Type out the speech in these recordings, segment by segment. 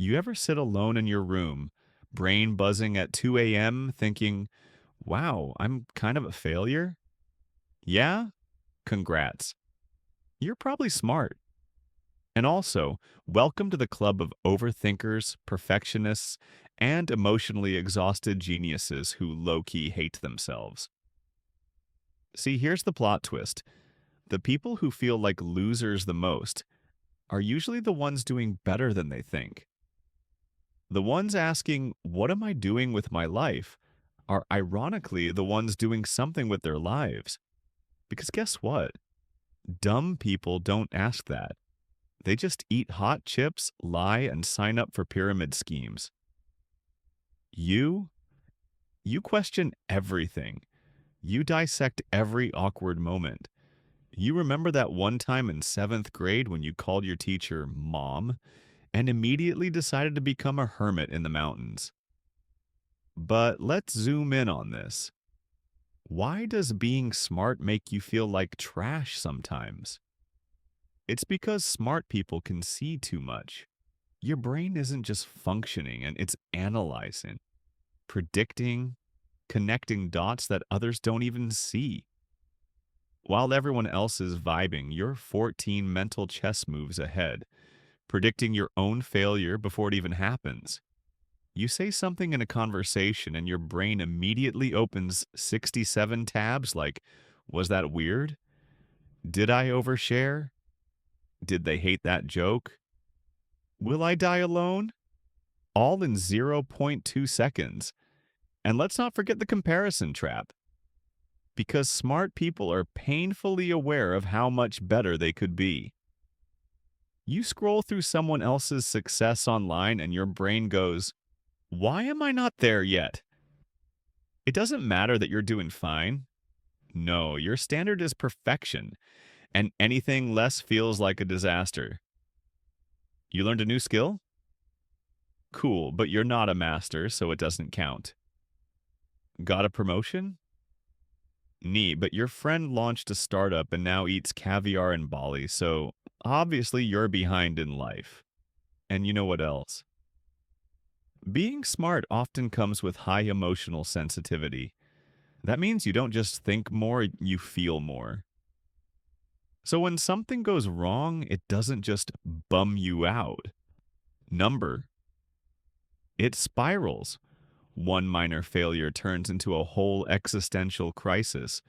You ever sit alone in your room, brain buzzing at 2 a.m., thinking, wow, I'm kind of a failure? Yeah? Congrats. You're probably smart. And also, welcome to the club of overthinkers, perfectionists, and emotionally exhausted geniuses who low key hate themselves. See, here's the plot twist: the people who feel like losers the most are usually the ones doing better than they think. The ones asking, what am I doing with my life, are ironically the ones doing something with their lives. Because guess what? Dumb people don't ask that. They just eat hot chips, lie, and sign up for pyramid schemes. You? You question everything. You dissect every awkward moment. You remember that one time in seventh grade when you called your teacher mom and immediately decided to become a hermit in the mountains. But let's zoom in on this. Why does being smart make you feel like trash sometimes? It's because smart people can see too much. Your brain isn't just functioning, and it's analyzing, predicting, connecting dots that others don't even see. While everyone else is vibing, you're 14 mental chess moves ahead, predicting your own failure before it even happens. You say something in a conversation and your brain immediately opens 67 tabs like, was that weird? Did I overshare? Did they hate that joke? Will I die alone? All in zero point 0.2 seconds. And let's not forget the comparison trap, because smart people are painfully aware of how much better they could be. You scroll through someone else's success online and your brain goes, why am I not there yet? It doesn't matter that you're doing fine. No, your standard is perfection, and anything less feels like a disaster. You learned a new skill? Cool, but you're not a master, so it doesn't count. Got a promotion? Neat, but your friend launched a startup and now eats caviar in Bali, so obviously you're behind in life. And you know what else? Being smart often comes with high emotional sensitivity. That means you don't just think more, you feel more. So when something goes wrong, it doesn't just bum you out. Number, it spirals. One minor failure turns into a whole existential crisis.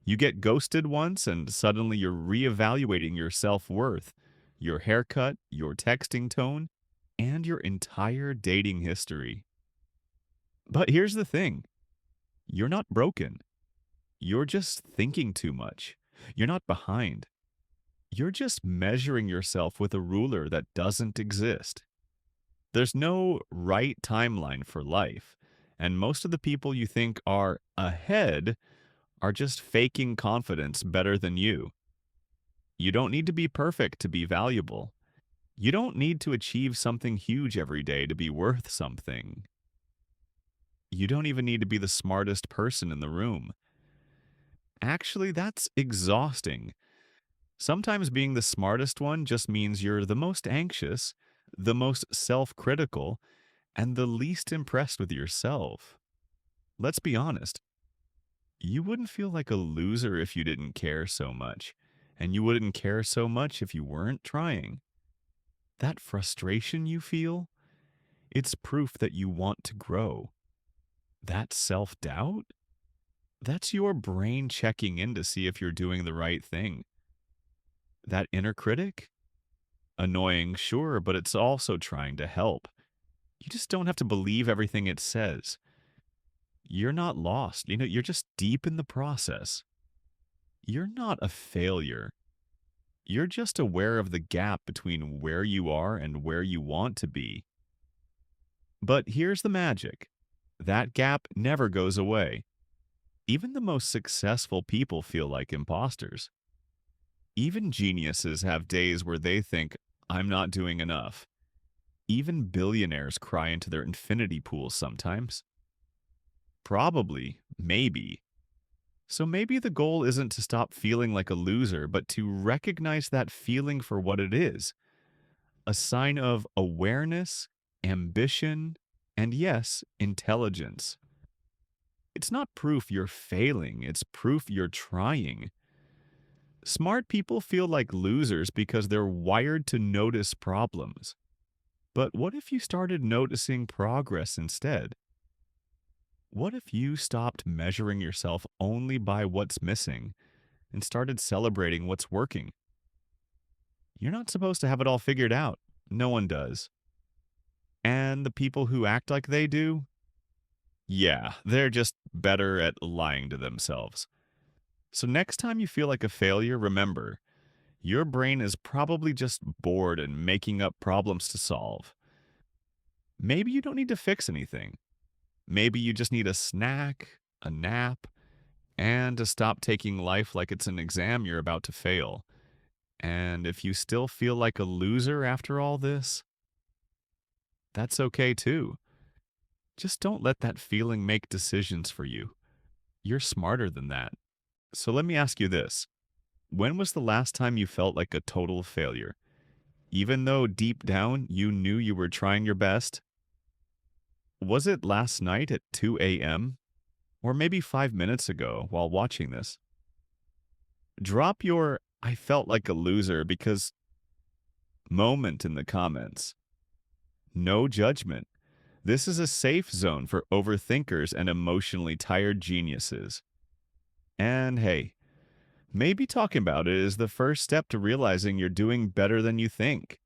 You get ghosted once, and suddenly you're reevaluating your self worth, your haircut, your texting tone, and your entire dating history. But here's the thing: you're not broken. You're just thinking too much. You're not behind. You're just measuring yourself with a ruler that doesn't exist. There's no right timeline for life, and most of the people you think are ahead are just faking confidence better than you. You don't need to be perfect to be valuable. You don't need to achieve something huge every day to be worth something. You don't even need to be the smartest person in the room. Actually, that's exhausting. Sometimes being the smartest one just means you're the most anxious, the most self critical, and the least impressed with yourself. Let's be honest, you wouldn't feel like a loser if you didn't care so much, and you wouldn't care so much if you weren't trying. That frustration you feel, it's proof that you want to grow. That self doubt, that's your brain checking in to see if you're doing the right thing. That inner critic, annoying, sure, but it's also trying to help. You just don't have to believe everything it says. You're not lost. You're just deep in the process. You're not a failure. You're just aware of the gap between where you are and where you want to be. But here's the magic: that gap never goes away. Even the most successful people feel like imposters. Even geniuses have days where they think, I'm not doing enough. Even billionaires cry into their infinity pools sometimes. Probably, maybe. So maybe the goal isn't to stop feeling like a loser, but to recognize that feeling for what it is: a sign of awareness ambition, and yes, intelligence. It's not proof you're failing, it's proof you're trying. Smart people feel like losers because they're wired to notice problems. But what if you started noticing progress instead? What if you stopped measuring yourself only by what's missing and started celebrating what's working? You're not supposed to have it all figured out. No one does. And the people who act like they do, yeah, they're just better at lying to themselves. So next time you feel like a failure, remember, your brain is probably just bored and making up problems to solve. Maybe you don't need to fix anything. Maybe you just need a snack, a nap, and to stop taking life like it's an exam you're about to fail. And if you still feel like a loser after all this, that's okay too. Just don't let that feeling make decisions for you. You're smarter than that. So let me ask you this. When was the last time you felt like a total failure? Even though deep down you knew you were trying your best? Was it last night at 2 a.m.? Or maybe 5 minutes ago while watching this? Drop your I felt like a loser because moment in the comments. No judgment. This is a safe zone for overthinkers and emotionally tired geniuses. And hey, maybe talking about it is the first step to realizing you're doing better than you think.